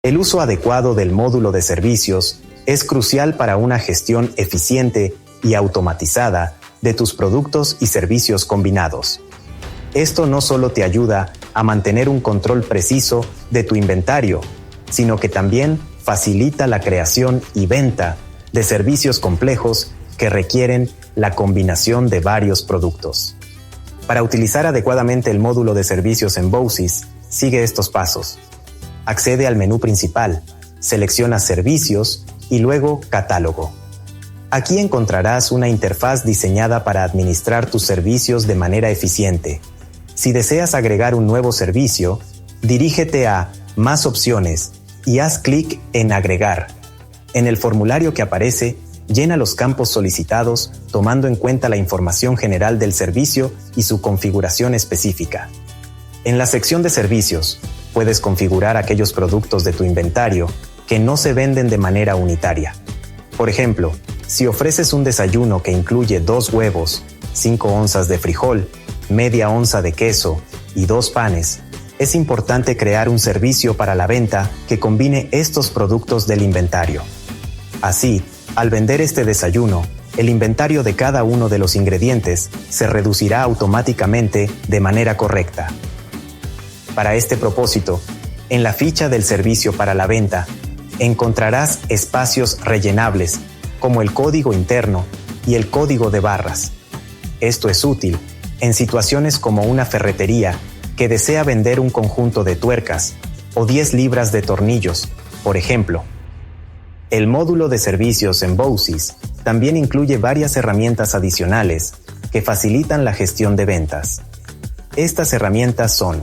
El uso adecuado del módulo de servicios es crucial para una gestión eficiente y automatizada de tus productos y servicios combinados. Esto no solo te ayuda a mantener un control preciso de tu inventario, sino que también facilita la creación y venta de servicios complejos que requieren la combinación de varios productos. Para utilizar adecuadamente el módulo de servicios en BOSYS, sigue estos pasos. Accede al menú principal, selecciona Servicios y luego Catálogo. Aquí encontrarás una interfaz diseñada para administrar tus servicios de manera eficiente. Si deseas agregar un nuevo servicio, dirígete a Más opciones y haz clic en Agregar. En el formulario que aparece, llena los campos solicitados tomando en cuenta la información general del servicio y su configuración específica. En la sección de servicios, puedes configurar aquellos productos de tu inventario que no se venden de manera unitaria. Por ejemplo, si ofreces un desayuno que incluye 2 huevos, 5 onzas de frijol, media onza de queso y 2 panes, es importante crear un servicio para la venta que combine estos productos del inventario. Así, al vender este desayuno, el inventario de cada uno de los ingredientes se reducirá automáticamente de manera correcta. Para este propósito, en la ficha del servicio para la venta, encontrarás espacios rellenables como el código interno y el código de barras. Esto es útil en situaciones como una ferretería que desea vender un conjunto de tuercas o 10 libras de tornillos, por ejemplo. El módulo de servicios en BOSYS también incluye varias herramientas adicionales que facilitan la gestión de ventas. Estas herramientas son: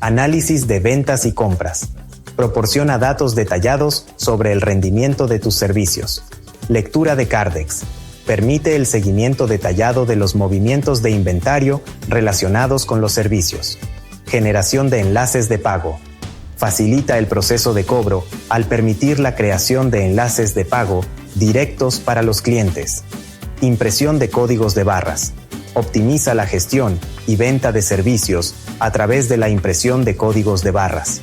Análisis de ventas y compras. Proporciona datos detallados sobre el rendimiento de tus servicios. Lectura de Cardex. Permite el seguimiento detallado de los movimientos de inventario relacionados con los servicios. Generación de enlaces de pago. Facilita el proceso de cobro al permitir la creación de enlaces de pago directos para los clientes. Impresión de códigos de barras. Optimiza la gestión y venta de servicios a través de la impresión de códigos de barras.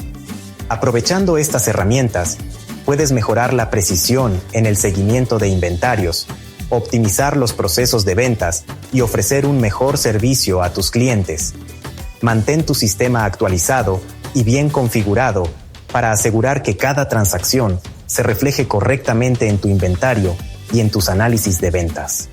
Aprovechando estas herramientas, puedes mejorar la precisión en el seguimiento de inventarios, optimizar los procesos de ventas y ofrecer un mejor servicio a tus clientes. Mantén tu sistema actualizado y bien configurado para asegurar que cada transacción se refleje correctamente en tu inventario y en tus análisis de ventas.